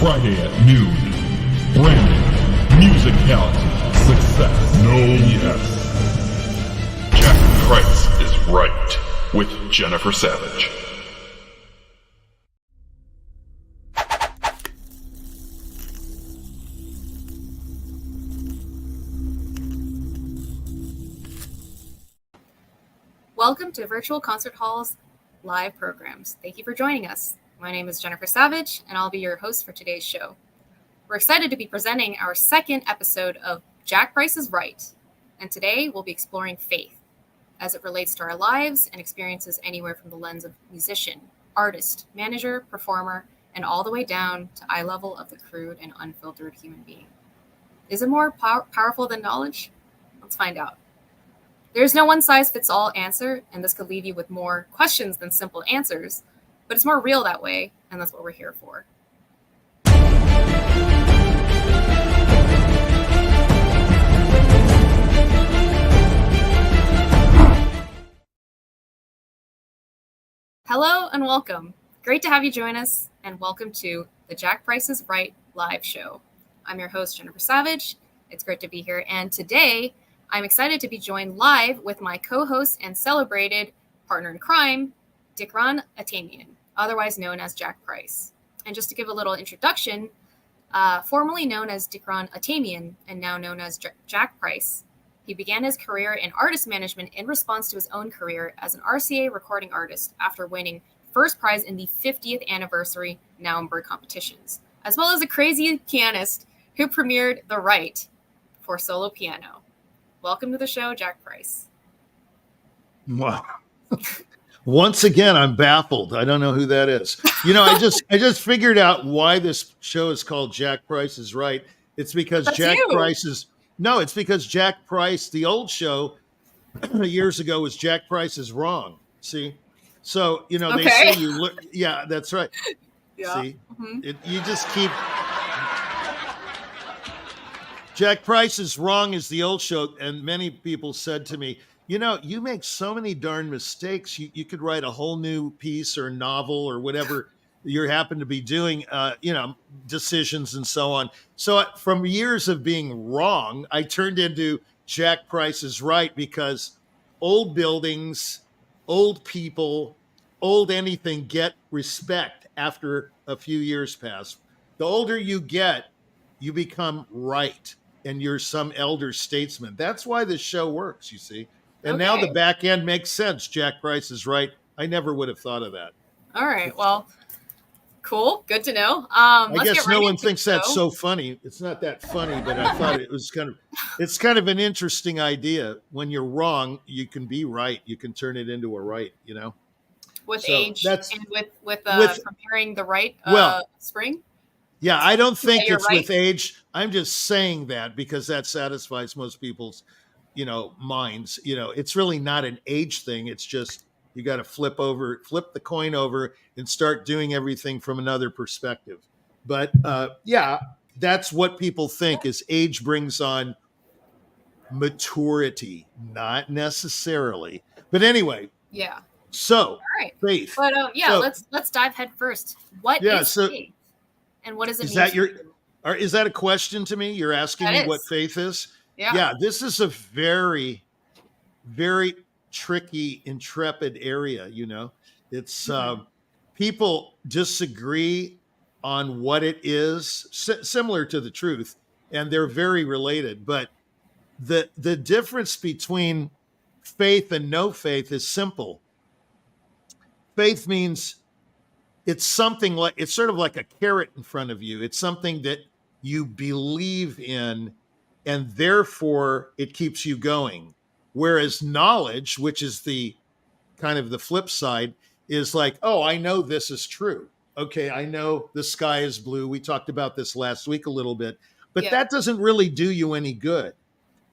Friday at noon. Branding, musicality, success, no yes. Jack Price is Right with Jennifer Savage. Welcome to Virtual Concert Hall's live programs. Thank you for joining us. My name is Jennifer Savage, and I'll be your host for today's show. We're excited to be presenting our second episode of Jack Price is Right, and today we'll be exploring faith as it relates to our lives and experiences anywhere from the lens of musician, artist, manager, performer, and all the way down to eye level of the crude and unfiltered human being. Is it more powerful than knowledge? Let's find out. There's no one-size-fits-all answer, and this could leave you with more questions than simple answers, but it's more real that way, and that's what we're here for. Hello and welcome. Great to have you join us, and welcome to the Jack Price is Right live show. I'm your host, Jennifer Savage. It's great to be here, and today I'm excited to be joined live with my co-host and celebrated partner in crime, Dickran, otherwise known as Jack Price. And just to give a little introduction, formerly known as Dickran and now known as Jack Price, he began his career in artist management in response to his own career as an RCA recording artist after winning first prize in the 50th anniversary Nuremberg competitions, as well as a crazy pianist who premiered The Right for solo piano. Welcome to the show, Jack Price. Wow. Once again, I'm baffled. I don't know who that is. You know, I just figured out why this show is called Jack Price is Right. It's because That's Jack you. Price is it's because Jack Price, the old show years ago was Jack Price is Wrong. See? So, you know, They say you look, yeah, that's right. Yeah. See? You just keep Jack Price is Wrong is the old show, and many people said to me, you know, you make so many darn mistakes. You could write a whole new piece or novel or whatever you happen to be doing, decisions and so on. So from years of being wrong, I turned into Jack Price is Right because old buildings, old people, old anything get respect after a few years pass. The older you get, you become right. And you're some elder statesman. That's why this show works, you see. And now the back end makes sense. Jack Price is Right. I never would have thought of that. All right. Well, cool. Good to know. I guess no one thinks that's so funny. It's not that funny, but I thought it's kind of an interesting idea. When you're wrong, you can be right. You can turn it into a right, you know. With age and with preparing the right spring. Yeah, I don't think it's right. with age. I'm just saying that because that satisfies most people's, minds. It's really not an age thing. It's just you got to flip the coin over and start doing everything from another perspective. But that's what people think is age brings on maturity, not necessarily. But anyway. Yeah. So, all right. Faith. But let's dive head first. What is faith? And what does it mean? Is that a question to me? You're asking me what faith is? Yeah. This is a very, very tricky, intrepid area. It's people disagree on what it is, similar to the truth, and they're very related. But the difference between faith and no faith is simple. Faith means it's something like, it's sort of like a carrot in front of you. It's something that you believe in, and therefore it keeps you going. Whereas knowledge, which is the kind of the flip side, is like, oh, I know this is true. Okay, I know the sky is blue. We talked about this last week a little bit, but that doesn't really do you any good.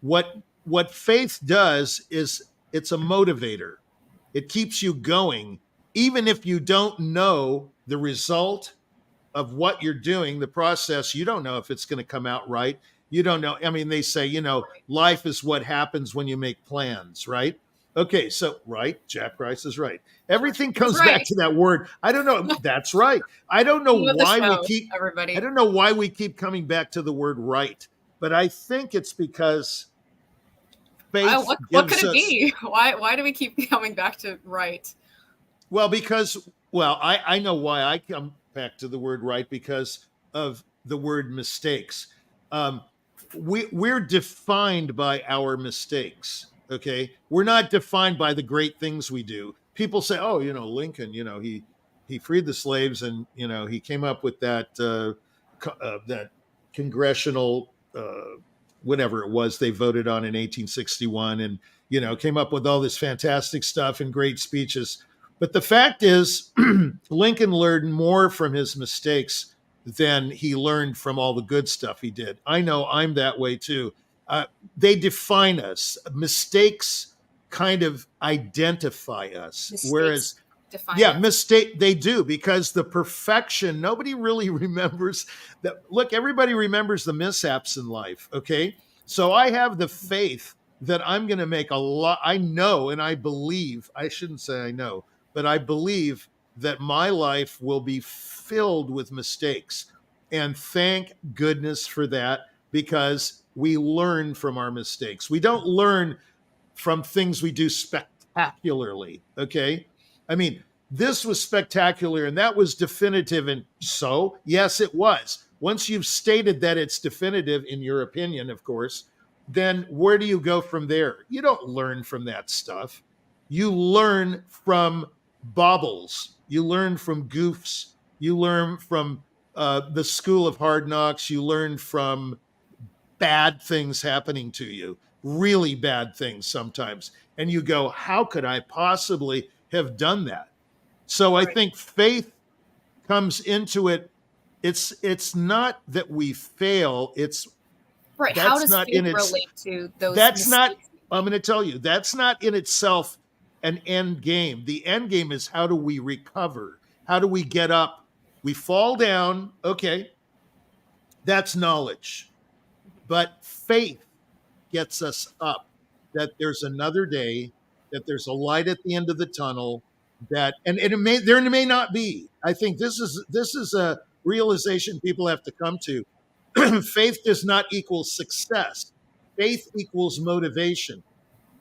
What faith does is it's a motivator. It keeps you going. Even if you don't know the result of what you're doing, the process, you don't know if it's going to come out right. You don't know. I mean, they say, life is what happens when you make plans, right? Okay, so right, Jack Price is right. Everything comes back to that word. I don't know. That's right. I don't know why we keep everybody. I don't know why we keep coming back to the word right, but I think it's because faith what could it be? Why do we keep coming back to right? Well, because I know why I come back to the word right, because of the word mistakes. We're defined by our mistakes. Okay, we're not defined by the great things we do. People say, "Oh, Lincoln, he freed the slaves, and he came up with that congressional whatever it was they voted on in 1861, and came up with all this fantastic stuff and great speeches." But the fact is, Lincoln learned more from his mistakes than he learned from all the good stuff he did. I know I'm that way too. They define us. Mistakes kind of identify us. Whereas, they do, because the perfection, nobody really remembers that. Look, everybody remembers the mishaps in life. Okay. So I have the faith that I'm going to make a lot. I know, and I believe, I shouldn't say I know, but I believe that my life will be filled with mistakes. And thank goodness for that, because we learn from our mistakes. We don't learn from things we do spectacularly. Okay. I mean, this was spectacular and that was definitive. And so, yes, it was. Once you've stated that it's definitive, in your opinion, of course, then where do you go from there? You don't learn from that stuff. You learn from baubles. You learn from goofs. You learn from the school of hard knocks. You learn from bad things happening to you, really bad things sometimes. And you go, how could I possibly have done that? So I think faith comes into it. It's not that we fail. It's right. How does faith relate to those? That's not. I'm going to tell you, that's not in itself an end game. The end game is, how do we recover? How do we get up? We fall down. Okay, that's knowledge. But faith gets us up, that there's another day, that there's a light at the end of the tunnel, that there may not be. I think this is a realization people have to come to. Faith does not equal success. Faith equals motivation.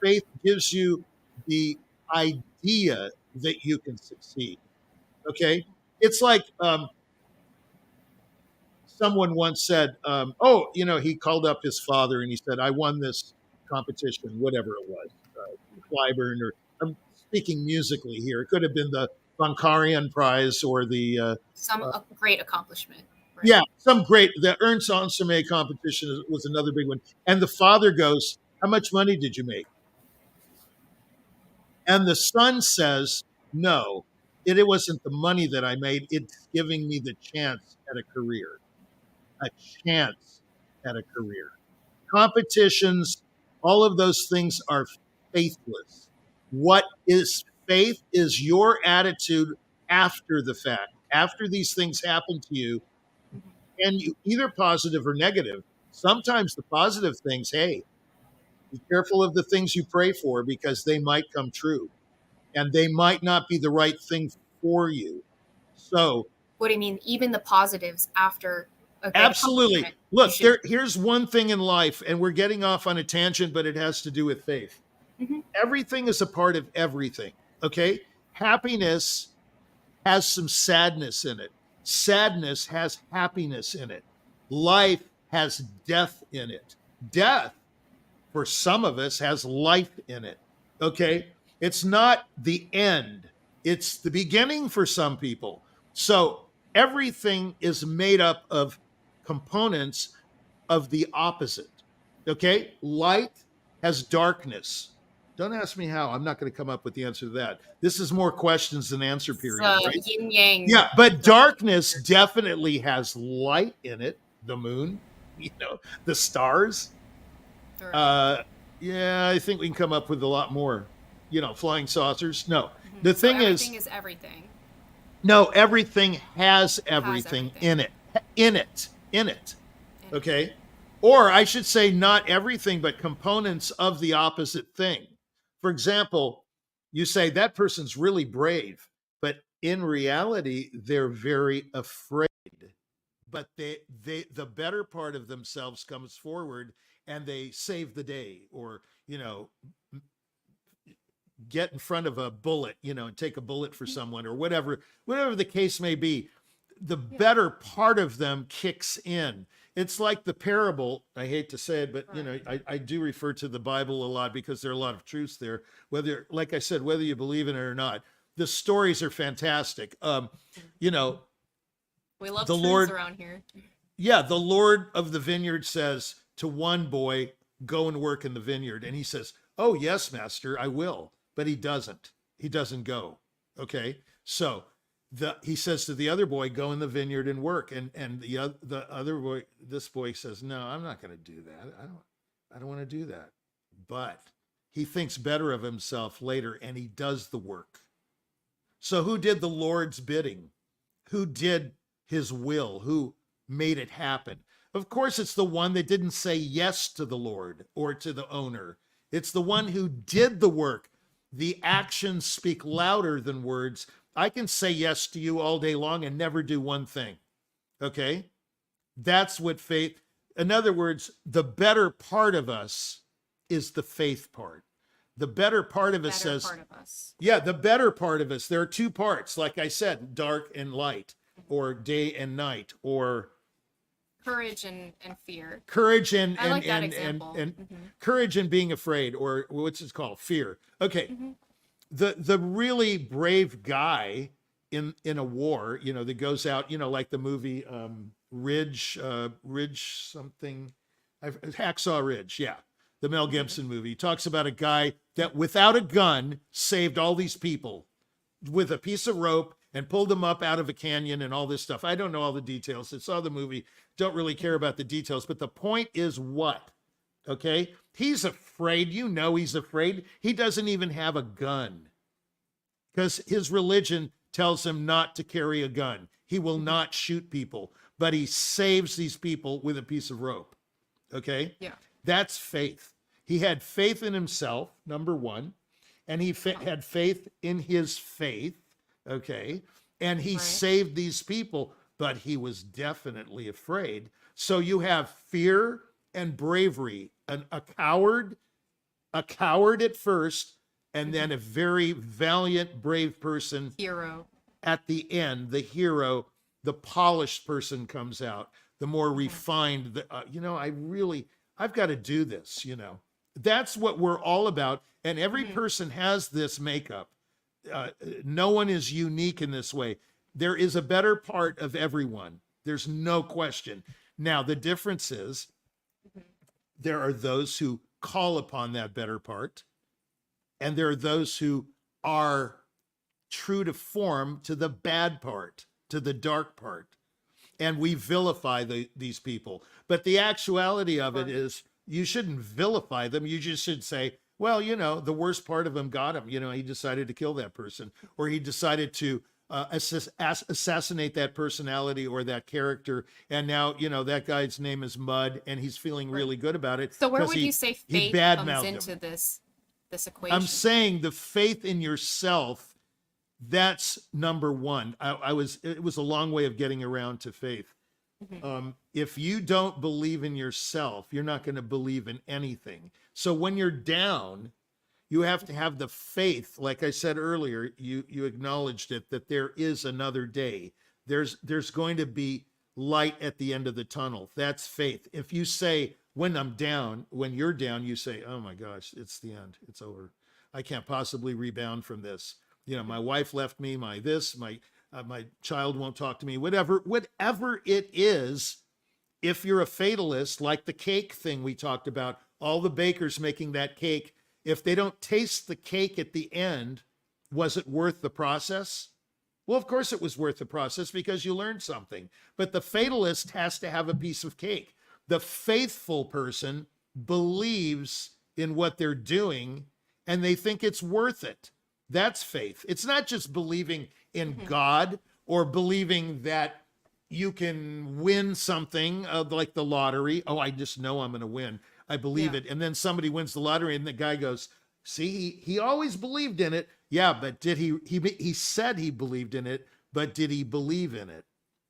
Faith gives you the idea that you can succeed. Okay? It's like someone once said, he called up his father and he said, I won this competition, whatever it was, Clyburn, or I'm speaking musically here. It could have been the Von Karajan Prize or the some great accomplishment. Right? Yeah, the Ernst Ensemble competition was another big one. And the father goes, how much money did you make? And the son says, no, it wasn't the money that I made. It's giving me the chance at a career. A chance at a career. Competitions, all of those things are faithless. What is faith is your attitude after the fact, after these things happen to you, and you either positive or negative. Sometimes the positive things, hey, be careful of the things you pray for, because they might come true and they might not be the right thing for you. So what do you mean, even the positives after? Absolutely. Look, here's one thing in life, and we're getting off on a tangent, but it has to do with faith. Mm-hmm. Everything is a part of everything. Okay. Happiness has some sadness in it. Sadness has happiness in it. Life has death in it. Death, for some of us, has life in it. Okay. It's not the end. It's the beginning for some people. So everything is made up of components of the opposite. Okay? Light has darkness. Don't ask me how. I'm not going to come up with the answer to that. This is more questions than answer period. Right? Yin yang. Yeah, but darkness definitely has light in it. The moon, the stars. Right. I think we can come up with a lot more. Flying saucers. No. Mm-hmm. The thing everything is everything. No, everything has everything in it. In it. Okay? Or I should say, not everything, but components of the opposite thing. For example, you say that person's really brave, but in reality, they're very afraid. But the better part of themselves comes forward and they save the day, or get in front of a bullet, and take a bullet for someone, or whatever the case may be. The better part of them kicks in. It's like the parable. I hate to say it, but I do refer to the Bible a lot because there are a lot of truths there. Whether, like I said, whether you believe in it or not, the stories are fantastic. We love the truths Lord around here. Yeah, the Lord of the vineyard says to one boy, "Go and work in the vineyard," and he says, "Oh yes, master, I will." But he doesn't. He doesn't go. Okay, so he says to the other boy, "Go in the vineyard and work," and the other boy, this boy says, "No, I'm not going to do that. I don't want to do that." But he thinks better of himself later, and he does the work. So who did the Lord's bidding? Who did his will? Who made it happen? Of course, it's the one that didn't say yes to the Lord or to the owner. It's the one who did the work. The actions speak louder than words. I can say yes to you all day long and never do one thing. Okay? That's what faith, in other words, the better part of us is the faith part. The better part of us says, yeah, the better part of us. There are two parts, like I said, dark and light, or day and night, or courage and fear. Courage and I like that example. Courage and being afraid, or what's it called? Fear. Okay. The really brave guy in a war, that goes out, like the movie Ridge something, Hacksaw Ridge, yeah. The Mel Gibson movie. He talks about a guy that without a gun saved all these people with a piece of rope and pulled them up out of a canyon and all this stuff. I don't know all the details. I saw the movie. Don't really care about the details. But the point is what? Okay? He's afraid. He's afraid. He doesn't even have a gun because his religion tells him not to carry a gun. He will not shoot people, but he saves these people with a piece of rope. Okay? Yeah. That's faith. He had faith in himself, number one, and he had faith in his faith, okay? And he saved these people, but he was definitely afraid. So you have fear and bravery, a coward at first, and then a very valiant, brave person. Hero. At the end, the hero, the polished person comes out, the more refined, I've got to do this, That's what we're all about. And every person has this makeup. No one is unique in this way. There is a better part of everyone. There's no question. Now, the difference is there are those who call upon that better part, and there are those who are true to form to the bad part, to the dark part. And we vilify these people. But the actuality of it is you shouldn't vilify them. You just should say, well, the worst part of him got him. He decided to kill that person, or he decided to assassinate that personality or that character. And now, that guy's name is Mud, and he's feeling really good about it. So where would you say faith comes into this equation? I'm saying the faith in yourself. That's number one. It was a long way of getting around to faith. If you don't believe in yourself, you're not going to believe in anything. So when you're down, you have to have the faith. Like I said earlier, you acknowledged it, that there is another day. There's going to be light at the end of the tunnel. That's faith. If you say, when you're down, you say, oh my gosh, it's the end. It's over. I can't possibly rebound from this. My wife left me, my child won't talk to me, whatever it is. If you're a fatalist, like the cake thing we talked about, all the bakers making that cake, if they don't taste the cake at the end, was it worth the process? Well, of course it was worth the process because you learned something. But the fatalist has to have a piece of cake. The faithful person believes in what they're doing and they think it's worth it. That's faith. It's not just believing in God or believing that you can win something like the lottery. Oh, I just know I'm going to win. I believe it. And then somebody wins the lottery and the guy goes, See, he always believed in it. Yeah, but did he said he believed in it, but did he believe in it?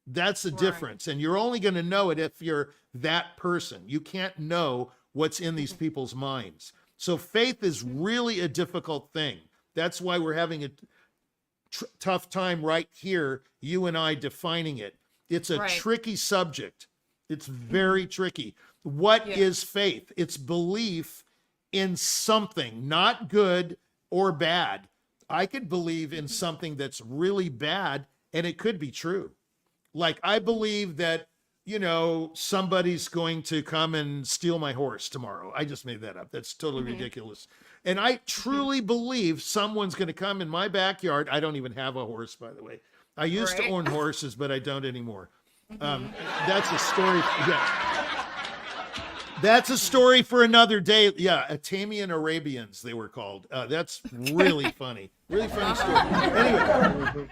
That's the difference. And you're only going to know it if you're that person. You can't know what's in these people's minds. So faith is really a difficult thing. That's why we're having a tough time right here, you and I defining it. It's a tricky subject. It's very tricky. What is faith? It's belief in something, not good or bad. I could believe in something that's really bad and it could be true. Like I believe that, somebody's going to come and steal my horse tomorrow. I just made that up. That's totally ridiculous. And I truly believe someone's going to come in my backyard. I don't even have a horse, by the way. I used to own horses, but I don't anymore. That's a story. Yeah. That's a story for another day. Yeah, Atamian Arabians, they were called. That's really funny. Really funny story. Anyway.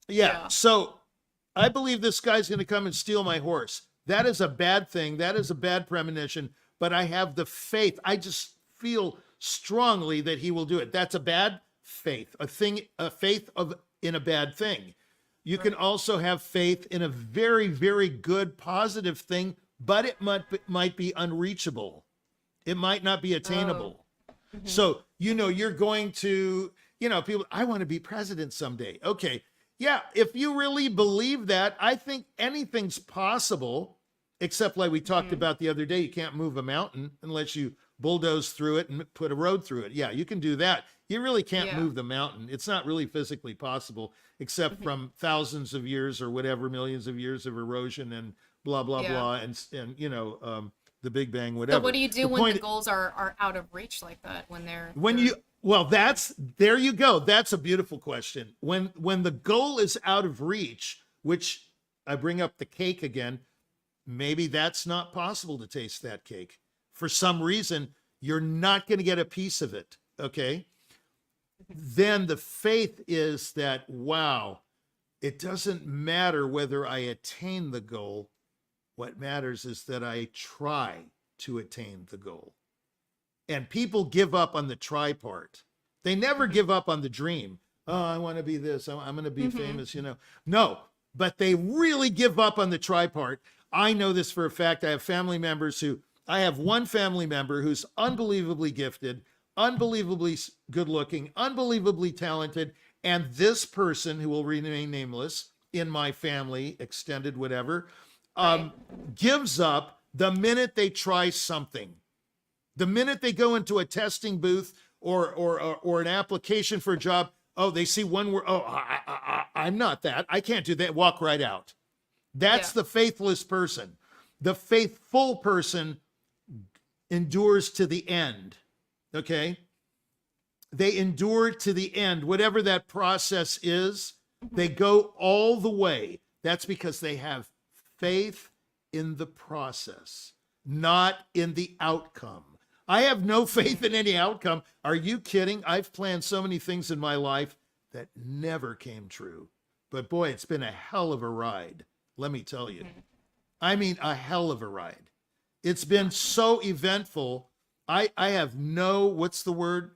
Yeah, so I believe this guy's going to come and steal my horse. That is a bad thing. That is a bad premonition, but I have the faith. I just feel strongly that he will do it. That's a bad faith, a faith in a bad thing. You can also have faith in a very, very good, positive thing, but it might be unreachable. It might not be attainable. So, you're going to, people, I want to be president someday. Okay. Yeah, if you really believe that, I think anything's possible, except like we talked about the other day, you can't move a mountain unless you bulldoze through it and put a road through it. Yeah, you can do that. You really can't move the mountain. It's not really physically possible, except from thousands of years or whatever, millions of years of erosion and blah, blah, blah, and the Big Bang, whatever. So what do you do when the goals are out of reach like that? Well, there you go. That's a beautiful question. When the goal is out of reach, which I bring up the cake again, maybe that's not possible to taste that cake. For some reason, you're not going to get a piece of it. Okay. Then the faith is that, wow, it doesn't matter whether I attain the goal. What matters is that I try to attain the goal. And people give up on the try part. They never give up on the dream. Oh, I want to be this. I'm going to be famous, No, but they really give up on the try part. I know this for a fact. I have one family member who's unbelievably gifted, unbelievably good looking, unbelievably talented. And this person, who will remain nameless in my family, extended, whatever, gives up the minute they try something. The minute they go into a testing booth or an application for a job, they see one word. I'm not that. I can't do that. Walk right out. That's the faithless person. The faithful person endures to the end. Okay? They endure to the end. Whatever that process is, they go all the way. That's because they have faith in the process, not in the outcome. I have no faith in any outcome. Are you kidding? I've planned so many things in my life that never came true. But boy, it's been a hell of a ride. Let me tell you. I mean, a hell of a ride. It's been so eventful. I have no, what's the word?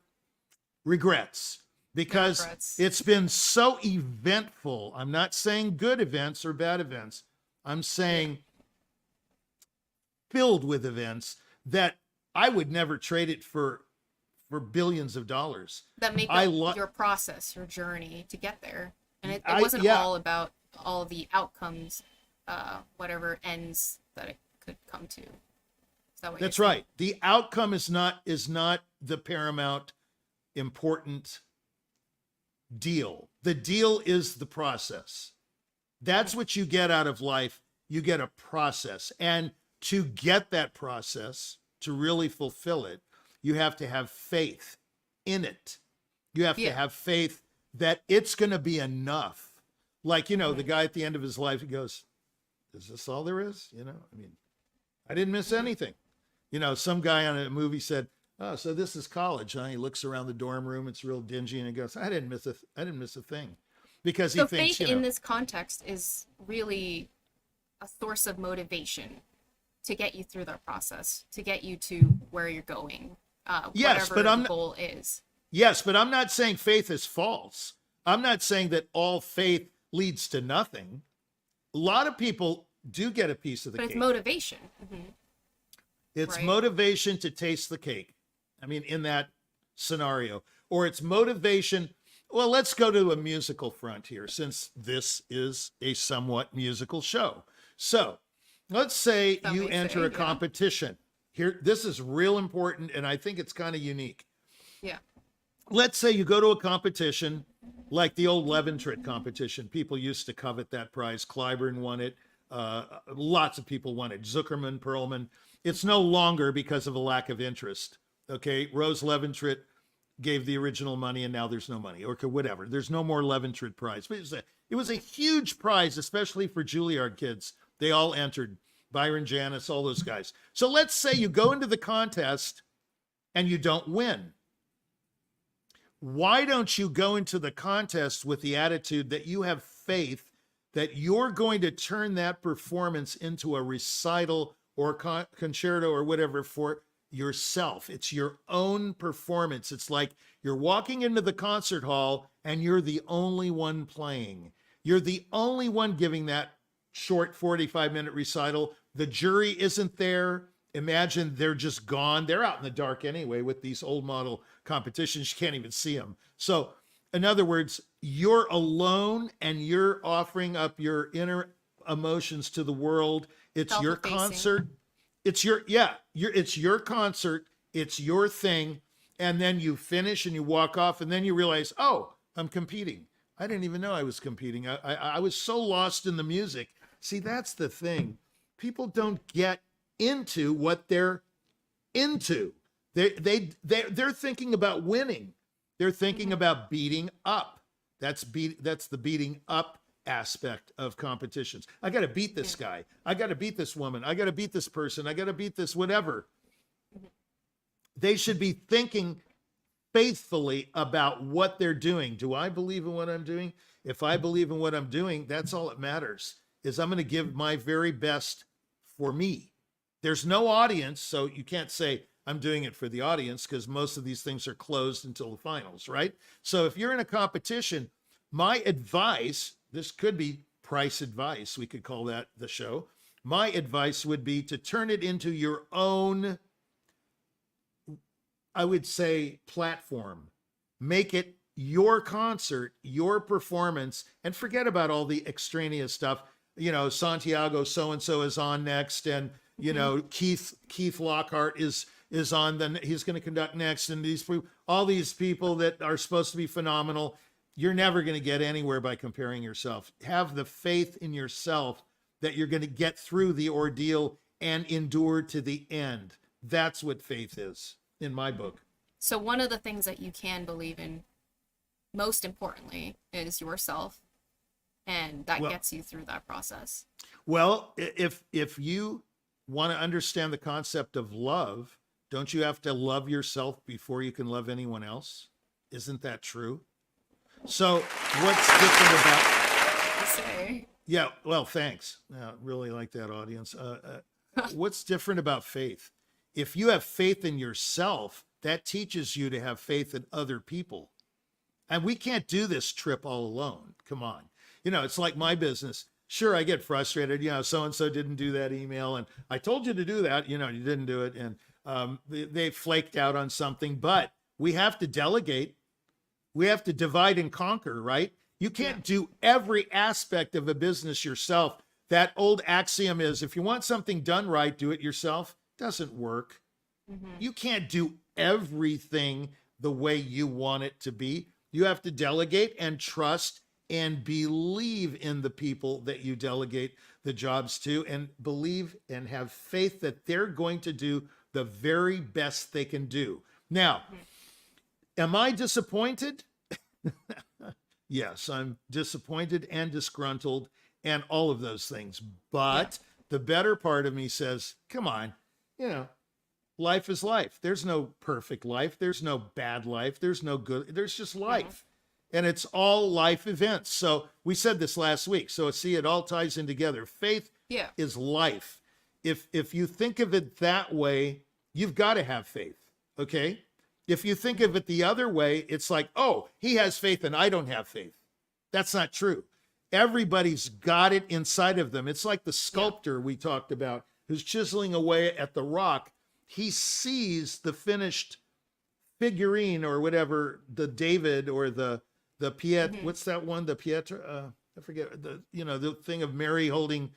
Regrets. Because it's been so eventful. I'm not saying good events or bad events. I'm saying filled with events that I would never trade it for billions of dollars. That make up your process, your journey to get there. And it wasn't all about all the outcomes, whatever ends that it could come to. That's right. The outcome is not the paramount important deal. The deal is the process. That's what you get out of life. You get a process. And to get that process, to really fulfill it, you have to have faith in it. You have to have faith that it's going to be enough. Like, the guy at the end of his life, he goes, is this all there is? I didn't miss anything. Some guy on a movie said, oh, so this is college, huh? He looks around the dorm room, it's real dingy, and he goes, I didn't miss a thing. Because he thinks, faith in this context is really a source of motivation to get you through that process, to get you to where you're going. whatever the goal is. Yes, but I'm not saying faith is false. I'm not saying that all faith leads to nothing. A lot of people do get a piece of the cake. But it's motivation. It's motivation to taste the cake. I mean, in that scenario. Or it's motivation. Well, let's go to a musical front here, since this is a somewhat musical show. So let's say you enter a competition. Here, this is real important, and I think it's kind of unique. Yeah. Let's say you go to a competition like the old Leventrit competition. People used to covet that prize. Clyburn won it. Lots of people won it. Zuckerman, Perlman. It's no longer because of a lack of interest. Okay, Rose Leventrit gave the original money, and now there's no money, or whatever. There's no more Leventrit prize. But it was a huge prize, especially for Juilliard kids. They all entered. Byron Janis, all those guys. So let's say you go into the contest and you don't win. Why don't you go into the contest with the attitude that you have faith that you're going to turn that performance into a recital or concerto or whatever for yourself? It's your own performance. It's like you're walking into the concert hall and you're the only one playing. You're the only one giving that short 45-minute recital. The jury isn't there. Imagine they're just gone. They're out in the dark anyway with these old model competitions. You can't even see them. So in other words, you're alone and you're offering up your inner emotions to the world. It's your concert. It's it's your concert. It's your thing. And then you finish and you walk off and then you realize, oh, I'm competing. I didn't even know I was competing. I was so lost in the music. See, that's the thing. People don't get into what they're into. They're thinking about winning. They're thinking about beating up. That's the beating up aspect of competitions. I got to beat this guy. I got to beat this woman. I got to beat this person. I got to beat this whatever. They should be thinking faithfully about what they're doing. Do I believe in what I'm doing? If I believe in what I'm doing, that's all that matters, is I'm going to give my very best for me. There's no audience, so you can't say I'm doing it for the audience, because most of these things are closed until the finals, right? So if you're in a competition, my advice, this could be price advice, we could call that the show. My advice would be to turn it into your own, I would say, platform. Make it your concert, your performance, and forget about all the extraneous stuff. You know, Santiago so-and-so is on next, and, you know, Keith Lockhart is on, then he's going to conduct next, and all these people that are supposed to be phenomenal. You're never going to get anywhere by comparing yourself. Have the faith in yourself that you're going to get through the ordeal and endure to the end. That's what faith is, in my book. So one of the things that you can believe in, most importantly, is yourself. And that gets you through that process. Well, if you want to understand the concept of love, don't you have to love yourself before you can love anyone else? Isn't that true? So what's different about... Yeah, well, thanks. I really like that, audience. What's different about faith? If you have faith in yourself, that teaches you to have faith in other people. And we can't do this trip all alone. Come on. You know, it's like my business. Sure, I get frustrated. You know, so-and-so didn't do that email, and I told you to do that. You know, you didn't do it, and they flaked out on something. But we have to delegate. We have to divide and conquer, right? You can't do every aspect of a business yourself. That old axiom is, if you want something done right, do it yourself. Doesn't work. You can't do everything the way you want it to be. You have to delegate and trust and believe in the people that you delegate the jobs to, and believe and have faith that they're going to do the very best they can do. Now, am I disappointed? Yes, I'm disappointed and disgruntled and all of those things. But the better part of me says, come on, you know, life is life. There's no perfect life. There's no bad life. There's no good. There's just life. And it's all life events. So we said this last week. So see, it all ties in together. Faith is life. If you think of it that way, you've got to have faith. Okay. If you think of it the other way, it's like, oh, he has faith and I don't have faith. That's not true. Everybody's got it inside of them. It's like the sculptor we talked about who's chiseling away at the rock. He sees the finished figurine or whatever, the David or the Piet, what's that one? The Pietra, I forget the thing of Mary holding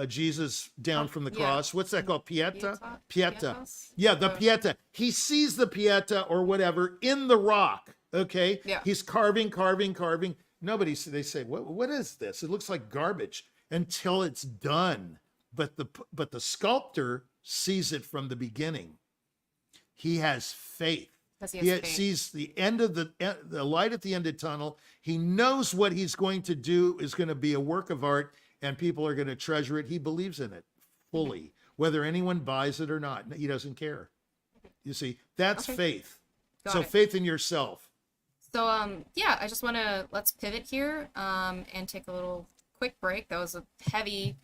Jesus down from the cross. What's that called? Pieta? Pieta. Yeah, the Pieta. He sees the Pieta or whatever in the rock. Okay. Yeah. He's carving. They say, what is this? It looks like garbage until it's done. But the sculptor sees it from the beginning. He has faith. He sees the end of the light at the end of the tunnel. He knows what he's going to do is going to be a work of art and people are going to treasure it. He believes in it fully, whether anyone buys it or not. He doesn't care. You see, that's faith. Faith in yourself. So, I just want to, let's pivot here and take a little quick break. That was a heavy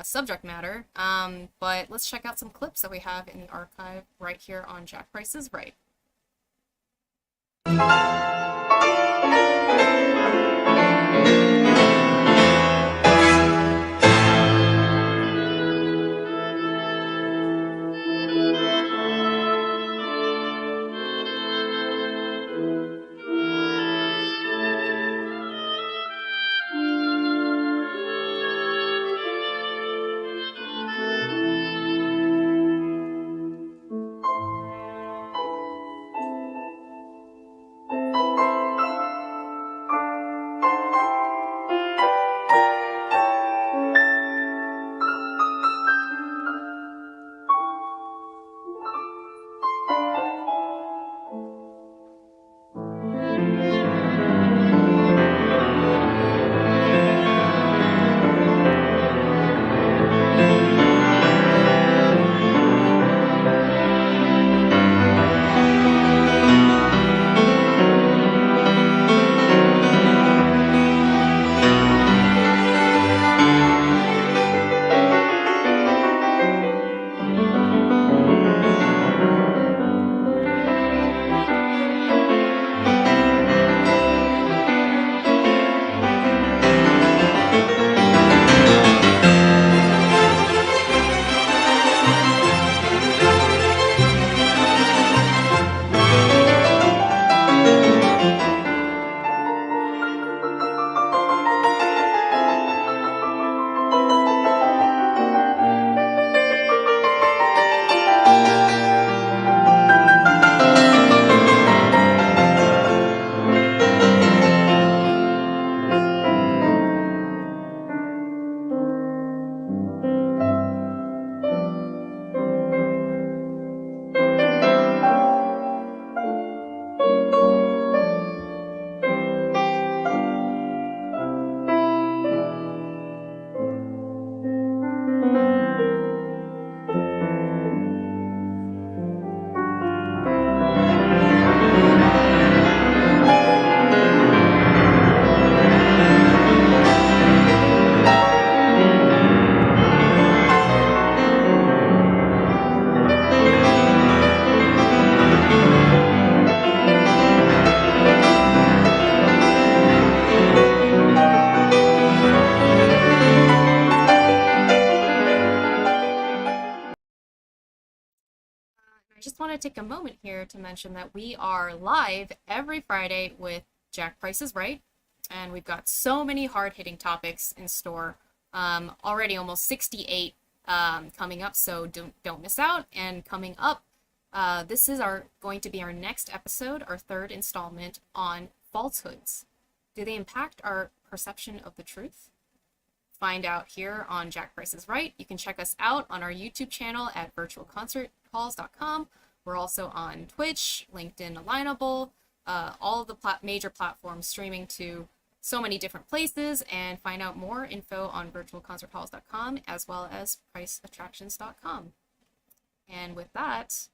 subject matter, but let's check out some clips that we have in the archive right here on Jack Price is Right. I just want to take a moment here to mention that we are live every Friday with Jack Price is Right, and we've got so many hard-hitting topics in store. Already almost 68 coming up, so don't miss out. And coming up, this is going to be our next episode, our third installment on falsehoods. Do they impact our perception of the truth? Find out here on Jack Price is Right. You can check us out on our YouTube channel at virtualconcerthalls.com. We're also on Twitch, LinkedIn, Alignable, all of the major platforms, streaming to so many different places. And find out more info on virtualconcerthalls.com as well as priceattractions.com. And with that,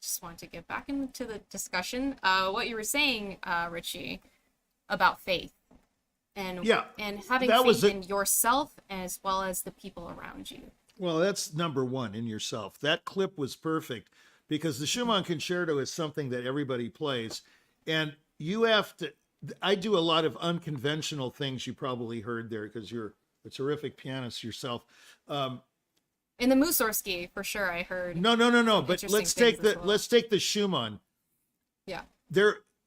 just want to get back into the discussion. What you were saying, Richie, about faith. And having faith in yourself as well as the people around you. Well, that's number one, in yourself. That clip was perfect because the Schumann Concerto is something that everybody plays. And you have to, I do a lot of unconventional things you probably heard there because you're a terrific pianist yourself. In the Mussorgsky, for sure, I heard. No. But let's take the Schumann. Yeah.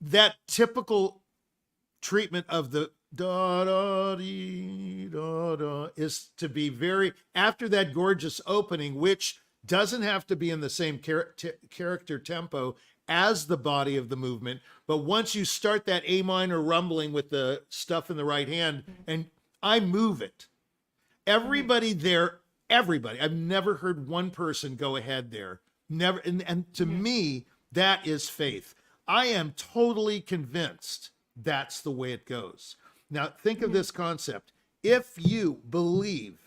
That typical treatment of the da da dee da da is to be very after that gorgeous opening, which doesn't have to be in the same character tempo as the body of the movement, but once you start that A minor rumbling with the stuff in the right hand, and I move it, everybody there, everybody, I've never heard one person go ahead there, never, and to me that is faith. I am totally convinced that's the way it goes. Now, think of this concept. If you believe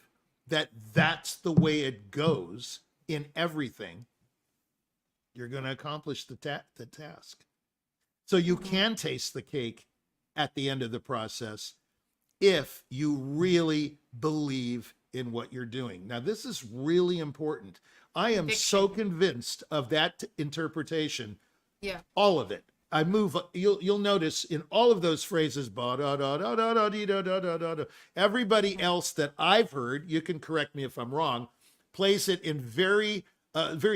that that's the way it goes in everything, you're going to accomplish the task. So you can taste the cake at the end of the process if you really believe in what you're doing. Now, this is really important. I am so convinced of that interpretation. Yeah. All of it. I move. You'll notice in all of those phrases, everybody else that I've heard, you can correct me if I'm wrong, plays it in very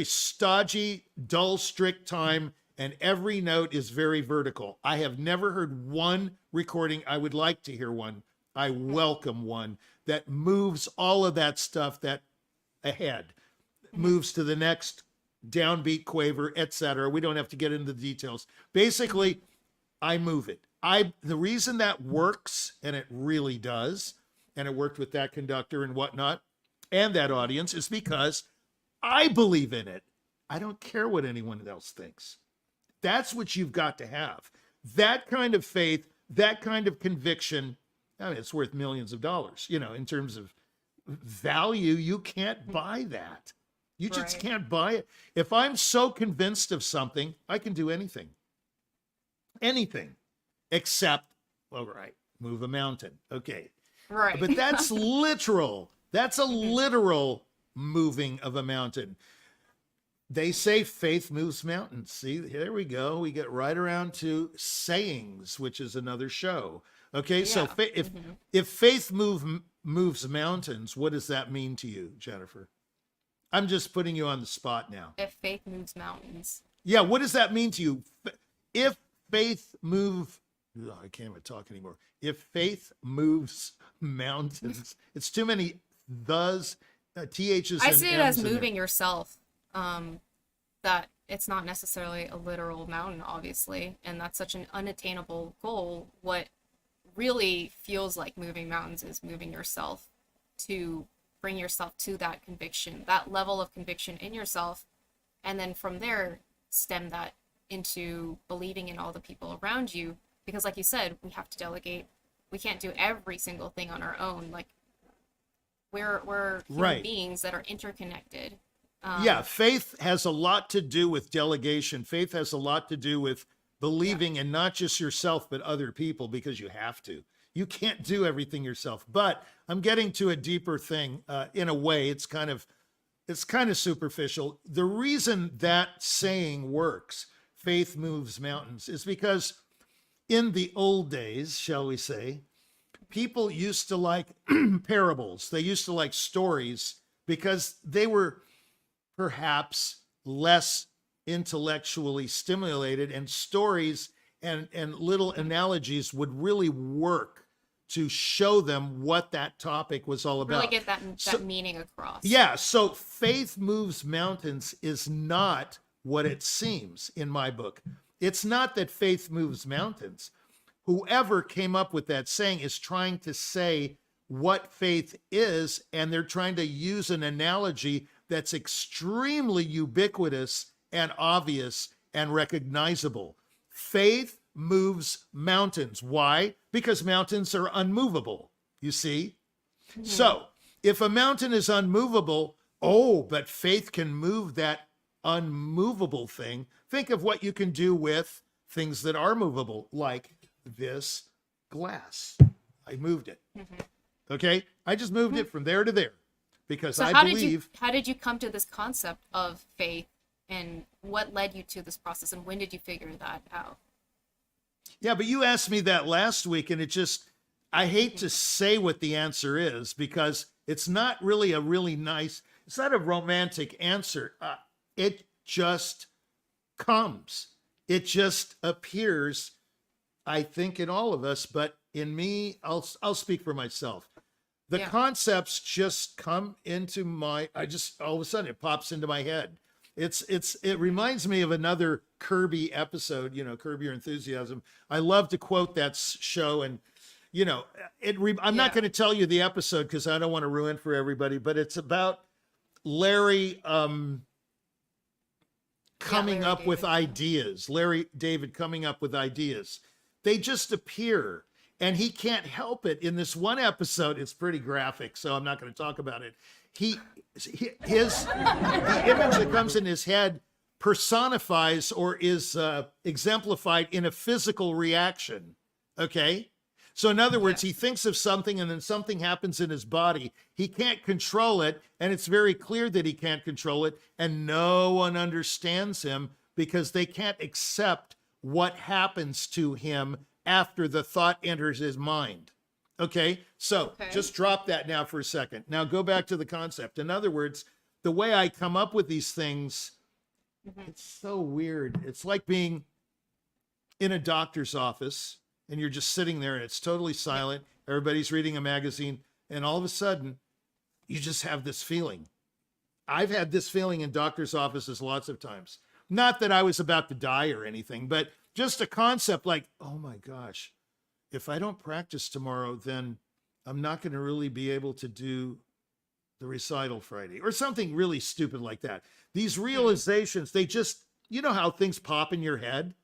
stodgy, dull, strict time, and every note is very vertical. I have never heard one recording. I would like to hear one. I welcome one that moves all of that stuff that ahead, moves to the next downbeat, quaver, etc. We don't have to get into the details. Basically, I move it. The reason that works, and it really does, and it worked with that conductor and whatnot, and that audience, is because I believe in it. I don't care what anyone else thinks. That's what you've got to have. That kind of faith, that kind of conviction, I mean, it's worth millions of dollars, in terms of value. You can't buy that. You just can't buy it. If I'm so convinced of something, I can do anything. Anything. Except, move a mountain. Okay. Right. But that's literal. That's a literal moving of a mountain. They say faith moves mountains. See, here we go. We get right around to sayings, which is another show. Okay, so if faith moves mountains, what does that mean to you, Jennifer? I'm just putting you on the spot now. If faith moves mountains. Yeah, what does that mean to you? If faith I can't even talk anymore. If faith moves mountains, it's too many thus, THs. I see it as moving yourself. That it's not necessarily a literal mountain, obviously, and that's such an unattainable goal. What really feels like moving mountains is moving yourself to bring yourself to that conviction, that level of conviction in yourself, and then from there stem that into believing in all the people around you, because like you said, we have to delegate. We can't do every single thing on our own. Like we're human beings that are interconnected. Faith has a lot to do with delegation. Faith has a lot to do with believing in not just yourself but other people, because you have to. You can't do everything yourself. But I'm getting to a deeper thing. In a way, it's kind of superficial. The reason that saying works, faith moves mountains, is because in the old days, shall we say, people used to like parables. They used to like stories because they were perhaps less intellectually stimulated, and stories and little analogies would really work to show them what that topic was all about. Really get that meaning across. Yeah, so faith moves mountains is not what it seems in my book. It's not that faith moves mountains. Whoever came up with that saying is trying to say what faith is, and they're trying to use an analogy that's extremely ubiquitous and obvious and recognizable. Faith moves mountains. Why? Because mountains are unmovable, you see? Mm-hmm. So if a mountain is unmovable, but faith can move that unmovable thing. Think of what you can do with things that are movable, like this glass. I moved it. Mm-hmm. Okay? I just moved it from there to there because So I how did you come to this concept of faith, and what led you to this process, and when did you figure that out? Yeah, but you asked me that last week, and I hate to say what the answer is because it's not really it's not a romantic answer. It just comes. It just appears, I think, in all of us, but in me, I'll speak for myself. The concepts just come into all of a sudden it pops into my head. It reminds me of another Kirby episode, Curb Your Enthusiasm. I love to quote that show, and I'm not going to tell you the episode because I don't want to ruin for everybody, but it's about Larry coming up with ideas. Larry David coming up with ideas. They just appear, and he can't help it. In this one episode, it's pretty graphic, so I'm not going to talk about it. The image that comes in his head personifies or is exemplified in a physical reaction. Okay? So in other words, he thinks of something and then something happens in his body. He can't control it, and it's very clear that he can't control it, and no one understands him because they can't accept what happens to him after the thought enters his mind. Okay? So just drop that now for a second. Now go back to the concept. In other words, the way I come up with these things, it's so weird. It's like being in a doctor's office and you're just sitting there and it's totally silent. Everybody's reading a magazine, and all of a sudden you just have this feeling. I've had this feeling in doctor's offices lots of times. Not that I was about to die or anything, but just a concept like, oh my gosh, if I don't practice tomorrow, then I'm not going to really be able to do the recital Friday, or something really stupid like that. These realizations, they just, how things pop in your head?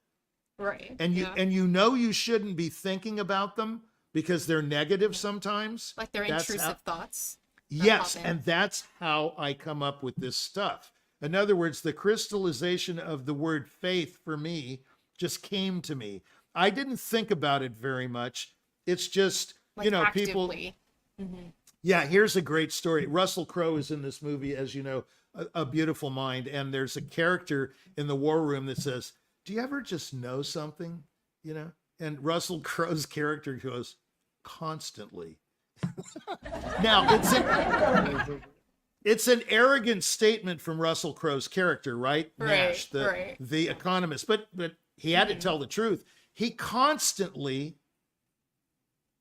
Right. And you shouldn't be thinking about them because they're negative sometimes. Like they're intrusive thoughts. Yes, and that's how I come up with this stuff. In other words, the crystallization of the word faith for me just came to me. I didn't think about it very much. It's just, actively. people. Yeah, here's a great story. Russell Crowe is in this movie, as you know, A Beautiful Mind. And there's a character in the war room that says, do you ever just know something? And Russell Crowe's character goes, constantly. Now, it's an arrogant statement from Russell Crowe's character, right? Nash, the economist. But he had to tell the truth. He constantly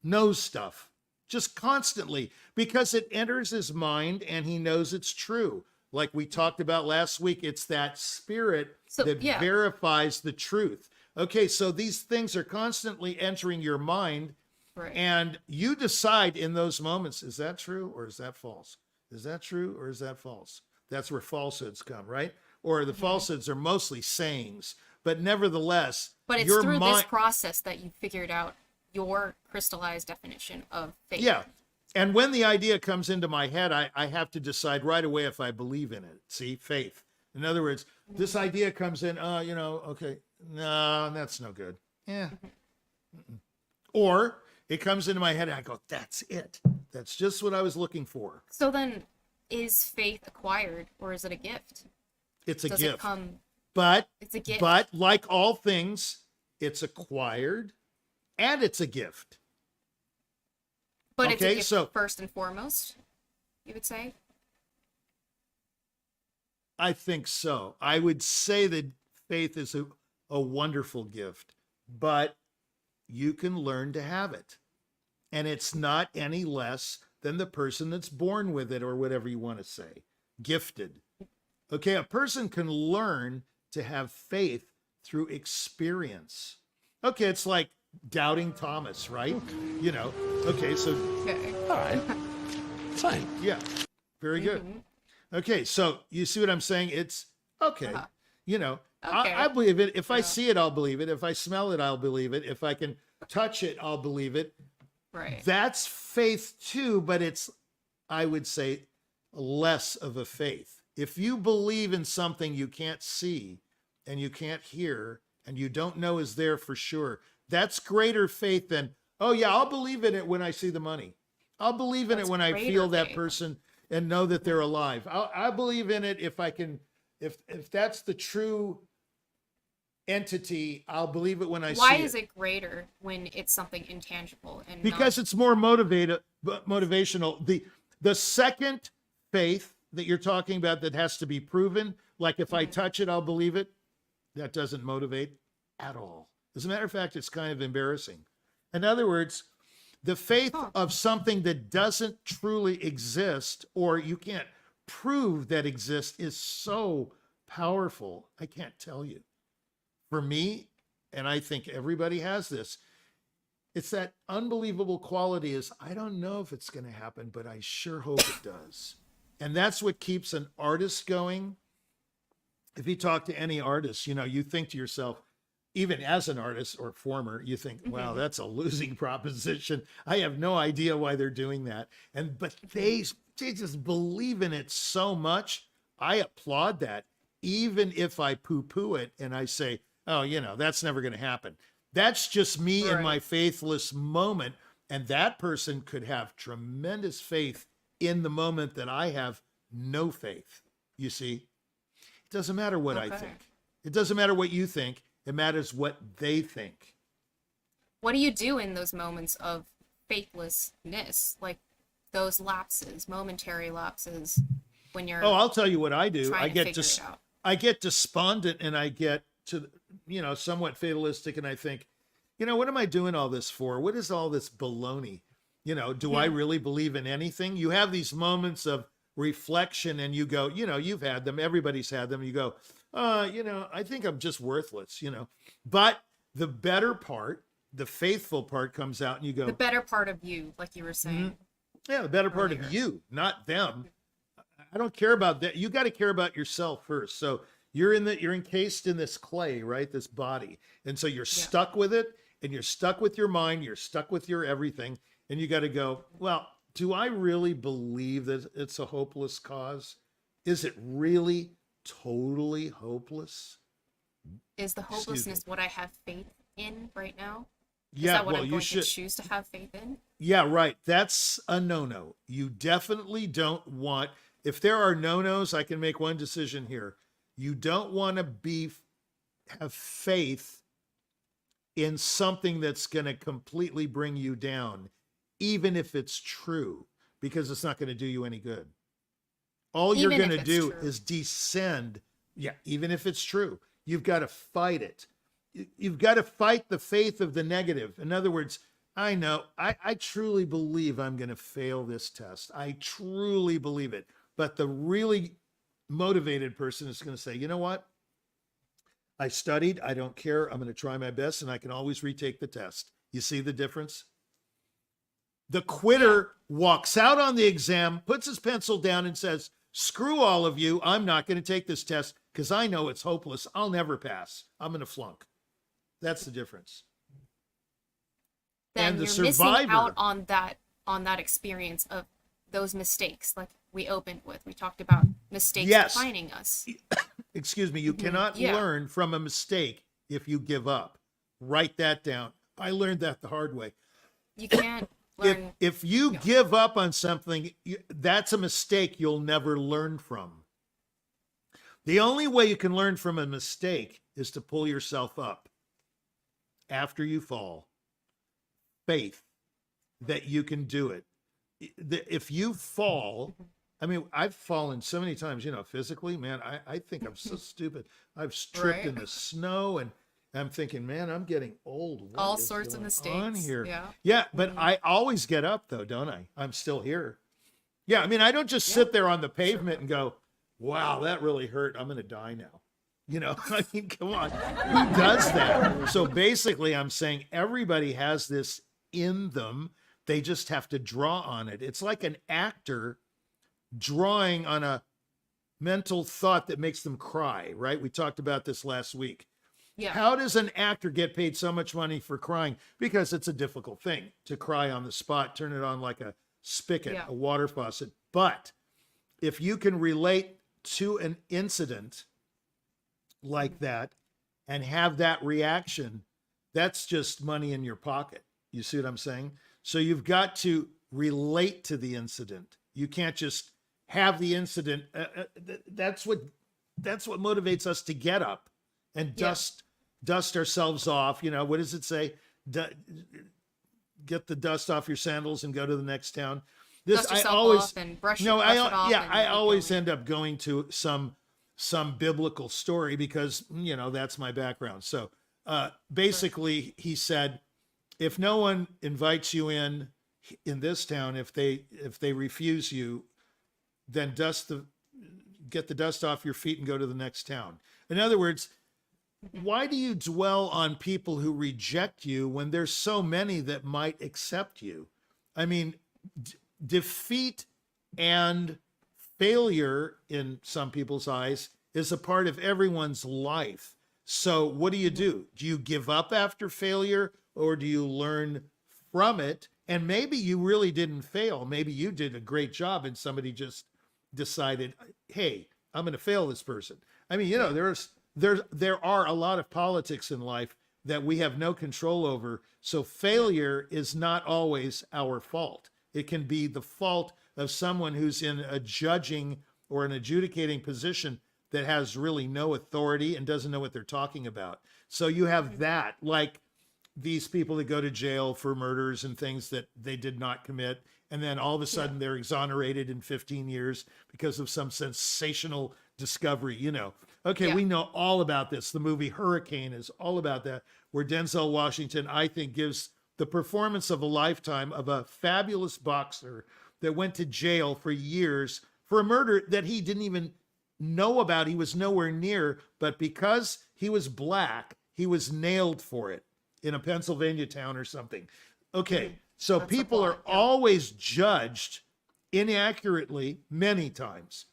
knows stuff, just constantly, because it enters his mind and he knows it's true. Like we talked about last week, it's that spirit that verifies the truth. Okay, so these things are constantly entering your mind, and you decide in those moments, is that true or is that false? Is that true or is that false? That's where falsehoods come, right? Or the falsehoods are mostly sayings, but nevertheless, but it's through this process that you figured out your crystallized definition of faith. Yeah. And when the idea comes into my head, I have to decide right away if I believe in it. See, faith. In other words, this idea comes in, okay, no, that's no good. Yeah. Or it comes into my head and I go, that's it. That's just what I was looking for. So then, is faith acquired or is it a gift? It's a gift. But it's a gift. But like all things, it's acquired and it's a gift. But it's a gift first and foremost, you would say? I think so. I would say that faith is a wonderful gift, but you can learn to have it. And it's not any less than the person that's born with it, or whatever you want to say, gifted. Okay, a person can learn to have faith through experience. Okay, it's like doubting Thomas, right? Okay, so. Okay. All right. Fine. Yeah, very good. Okay, so you see what I'm saying? It's okay. Okay. I believe it. If I see it, I'll believe it. If I smell it, I'll believe it. If I can touch it, I'll believe it. Right. That's faith too, but it's, I would say, less of a faith. If you believe in something you can't see and you can't hear and you don't know is there for sure, that's greater faith than, oh yeah, I'll believe in it when I see the money. I'll believe in it when I feel that person. and know that they're alive. I believe in it if I can, if that's the true entity, I'll believe it when I see it. Why is it greater when it's something intangible? And because it's more motivational. The second faith that you're talking about that has to be proven, like if I touch it, I'll believe it, that doesn't motivate at all. As a matter of fact, it's kind of embarrassing. In other words, the faith of something that doesn't truly exist, or you can't prove that exists, is so powerful. I can't tell you. For me, and I think everybody has this, it's that unbelievable quality is, I don't know if it's going to happen, but I sure hope it does. And that's what keeps an artist going. If you talk to any artist, you think to yourself, even as an artist or former, you think, wow, that's a losing proposition. I have no idea why they're doing that. But they just believe in it so much. I applaud that, even if I poo-poo it and I say, oh, that's never going to happen. That's just me in my faithless moment. And that person could have tremendous faith in the moment that I have no faith. You see, it doesn't matter what I think. It doesn't matter what you think. It matters what they think. What do you do in those moments of faithlessness? Like those lapses, momentary lapses, when you're... Oh, I'll tell you what I do. I get despondent, and I get to, somewhat fatalistic, and I think, what am I doing all this for? What is all this baloney? Do I really believe in anything? You have these moments of reflection and you go, you've had them. Everybody's had them. You go, I think I'm just worthless, But the better part, the faithful part comes out and you go. The better part of you, like you were saying. Yeah, the better part of you, not them. I don't care about that. You got to care about yourself first. So you're encased in this clay, right? This body. And so you're stuck with it, and you're stuck with your mind. You're stuck with your everything. And you got to go, well, do I really believe that it's a hopeless cause? Is it really totally hopeless? Is the hopelessness what I have faith in right now? Is yeah, that what well, I'm going to choose to have faith in? Yeah, right. That's a no-no. You definitely don't want, if there are no-nos, I can make one decision here. You don't want to have faith in something that's going to completely bring you down, even if it's true, because it's not going to do you any good. All you're going to do is descend. Yeah, even if it's true, you've got to fight it. You've got to fight the faith of the negative. In other words, I know, I truly believe I'm going to fail this test. I truly believe it. But the really motivated person is going to say, you know what? I studied. I don't care. I'm going to try my best, and I can always retake the test. You see the difference? The quitter walks out on the exam, puts his pencil down and says, screw all of you. I'm not going to take this test because I know it's hopeless. I'll never pass. I'm going to flunk. That's the difference. Then you're missing out on that experience of those mistakes, like we opened with. We talked about mistakes defining us. Excuse me. You cannot learn from a mistake if you give up. Write that down. I learned that the hard way. You can't learn. If you give up on something, that's a mistake you'll never learn from. The only way you can learn from a mistake is to pull yourself up after you fall. Faith that you can do it. If you fall, I mean, I've fallen so many times, physically, man, I think I'm so stupid. I've tripped in the snow, and I'm thinking, man, I'm getting old. What all sorts of mistakes on here? Yeah, but I always get up though, don't I? I'm still here. Yeah, I mean, I don't just sit there on the pavement and go, wow, that really hurt. I'm going to die now. I mean, come on, who does that? So basically I'm saying everybody has this in them. They just have to draw on it. It's like an actor drawing on a mental thought that makes them cry, right? We talked about this last week. Yeah. How does an actor get paid so much money for crying? Because it's a difficult thing to cry on the spot, turn it on like a spigot, a water faucet. But if you can relate to an incident like that and have that reaction, that's just money in your pocket. You see what I'm saying? So you've got to relate to the incident. You can't just have the incident. That's what motivates us to get up and dust ourselves off. You know, what does it say? Get the dust off your sandals and go to the next town. Dust yourself off and brush it off. Yeah, I always end up going to some biblical story because, you know, that's my background. So basically, he said, if no one invites you in this town, if they refuse you, then get the dust off your feet and go to the next town. In other words, why do you dwell on people who reject you when there's so many that might accept you? I mean, defeat and failure in some people's eyes is a part of everyone's life. So what do? Do you give up after failure, or do you learn from it? And maybe you really didn't fail. Maybe you did a great job and somebody just decided, hey, I'm going to fail this person. I mean, you know, there are a lot of politics in life that we have no control over. So failure is not always our fault. It can be the fault of someone who's in a judging or an adjudicating position that has really no authority and doesn't know what they're talking about. So you have that, like these people that go to jail for murders and things that they did not commit. And then all of a sudden they're exonerated in 15 years because of some sensational discovery, you know. Okay, we know all about this. The movie Hurricane is all about that, where Denzel Washington, I think, gives the performance of a lifetime of a fabulous boxer that went to jail for years for a murder that he didn't even know about. He was nowhere near, but because he was black, he was nailed for it in a Pennsylvania town or something. Okay, so that's people are always judged inaccurately many times.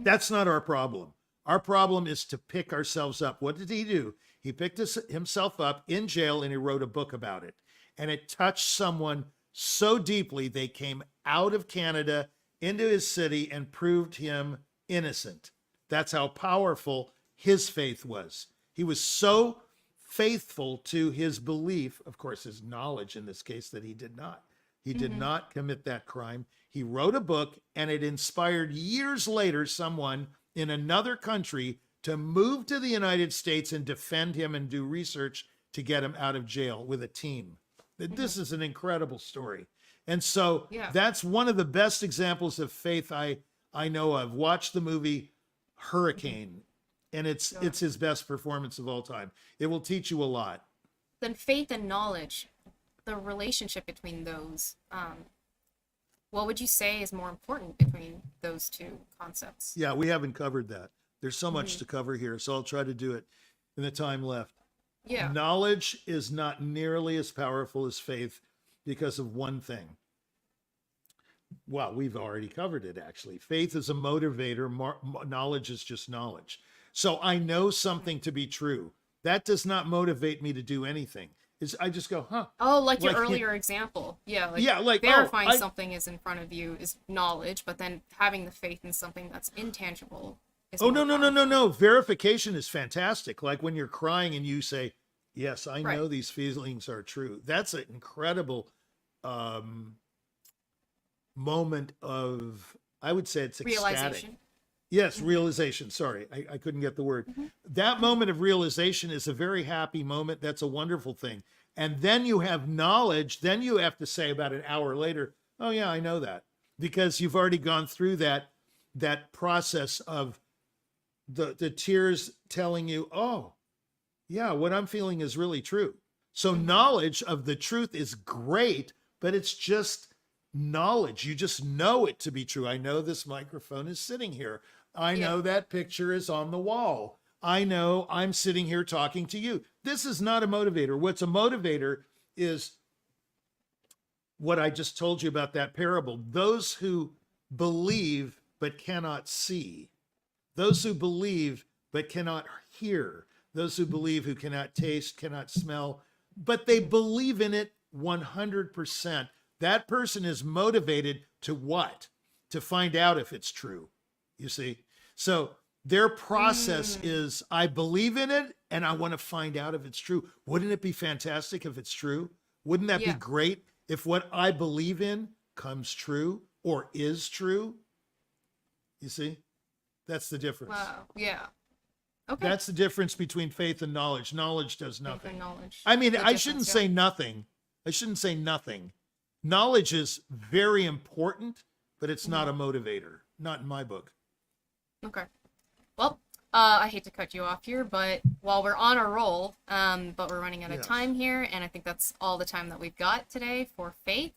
That's not our problem. Our problem is to pick ourselves up. What did he do? He picked himself up in jail and he wrote a book about it. And it touched someone so deeply, they came out of Canada into his city and proved him innocent. That's how powerful his faith was. He was so faithful to his belief, of course, his knowledge in this case, that he did not. He did not commit that crime. He wrote a book, and it inspired years later someone in another country to move to the United States and defend him and do research to get him out of jail with a team. This is an incredible story. And so that's one of the best examples of faith I know of. Watch the movie Hurricane, and it's his best performance of all time. It will teach you a lot. Then faith and knowledge, the relationship between those, what would you say is more important between those two concepts? Yeah, we haven't covered that. There's so much to cover here, so I'll try to do it in the time left. Yeah. Knowledge is not nearly as powerful as faith because of one thing. Well, we've already covered it, actually. Faith is a motivator. Knowledge is just knowledge. So I know something to be true. That does not motivate me to do anything. I just go, huh? Oh, like your earlier example. Yeah, like verifying something is in front of you is knowledge, but then having the faith in something that's intangible is no. Verification is fantastic. Like when you're crying and you say, yes, I know these feelings are true. That's an incredible moment of, I would say it's ecstatic. Realization. Yes, realization. Sorry, I couldn't get the word. That moment of realization is a very happy moment. That's a wonderful thing. And then you have knowledge. Then you have to say about an hour later, oh yeah, I know that. Because you've already gone through that process of the tears telling you, oh, yeah, what I'm feeling is really true. So knowledge of the truth is great, but it's just knowledge. You just know it to be true. I know this microphone is sitting here. I know that picture is on the wall. I know I'm sitting here talking to you. This is not a motivator. What's a motivator is what I just told you about that parable. Those who believe but cannot see. Those who believe but cannot hear. Those who believe who cannot taste, cannot smell, but they believe in it 100%. That person is motivated to what? To find out if it's true, you see? So their process is, I believe in it and I want to find out if it's true. Wouldn't it be fantastic if it's true? Wouldn't that be great if what I believe in comes true or is true? You see? That's the difference. Wow. Yeah. Okay. That's the difference between faith and knowledge. Knowledge does nothing. Faith and knowledge. I mean, I shouldn't say nothing. I shouldn't say nothing. Knowledge is very important, but it's not a motivator. Not in my book. Okay. Well, I hate to cut you off here, but while we're on a roll, but we're running out of time here, and I think that's all the time that we've got today for faith.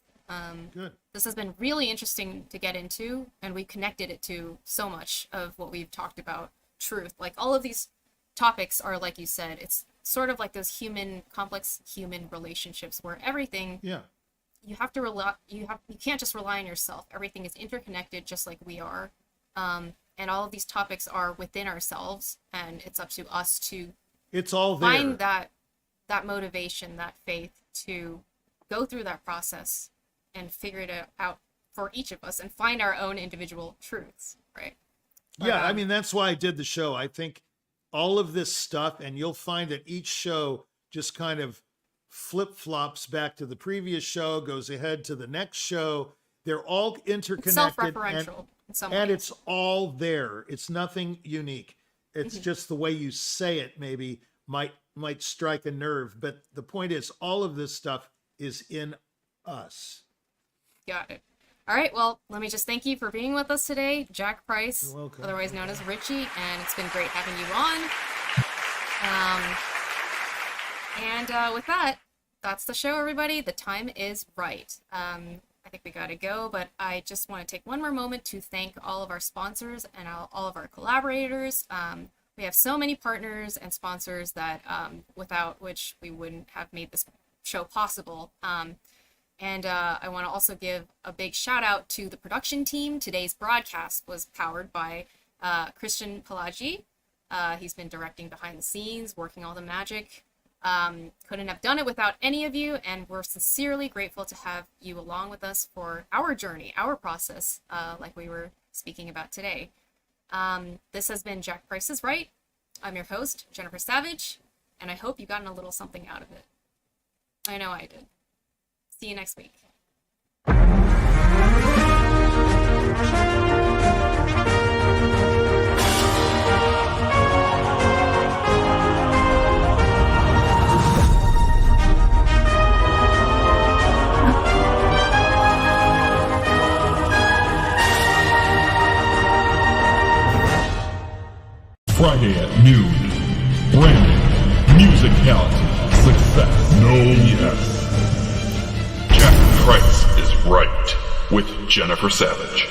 Good. This has been really interesting to get into, and we connected it to so much of what we've talked about. Truth. Like, all of these topics are, like you said, it's sort of like those complex human relationships where everything, you have to rely, you can't just rely on yourself. Everything is interconnected, just like we are. And all of these topics are within ourselves, and it's up to us to find that motivation, that faith, to go through that process and figure it out for each of us and find our own individual truths, right? But, I mean, that's why I did the show. I think all of this stuff, and you'll find that each show just kind of flip-flops back to the previous show, goes ahead to the next show. They're all interconnected. It's self-referential in some and ways. It's all there. It's nothing unique. It's just the way you say it maybe might strike a nerve. But the point is, all of this stuff is in us. Got it. All right, well, let me just thank you for being with us today, Jack Price, You're welcome. Otherwise known as Richie, and it's been great having you on. With that, that's the show, everybody. The time is right. I think we gotta go, but I just want to take one more moment to thank all of our sponsors and all of our collaborators. We have so many partners and sponsors that without which we wouldn't have made this show possible. And I want to also give a big shout out to the production team. Today's broadcast was powered by Christian Pelagi. He's been directing behind the scenes, working all the magic. Couldn't have done it without any of you, and we're sincerely grateful to have you along with us for our journey, our process, like we were speaking about today. This has been Jack Price is Right. I'm your host, Jennifer Savage, and I hope you gotten a little something out of it. I know I did. See you next week. Friday at noon. Branding, musicality, success, no yes. Jack Price is Right with Jennifer Savage.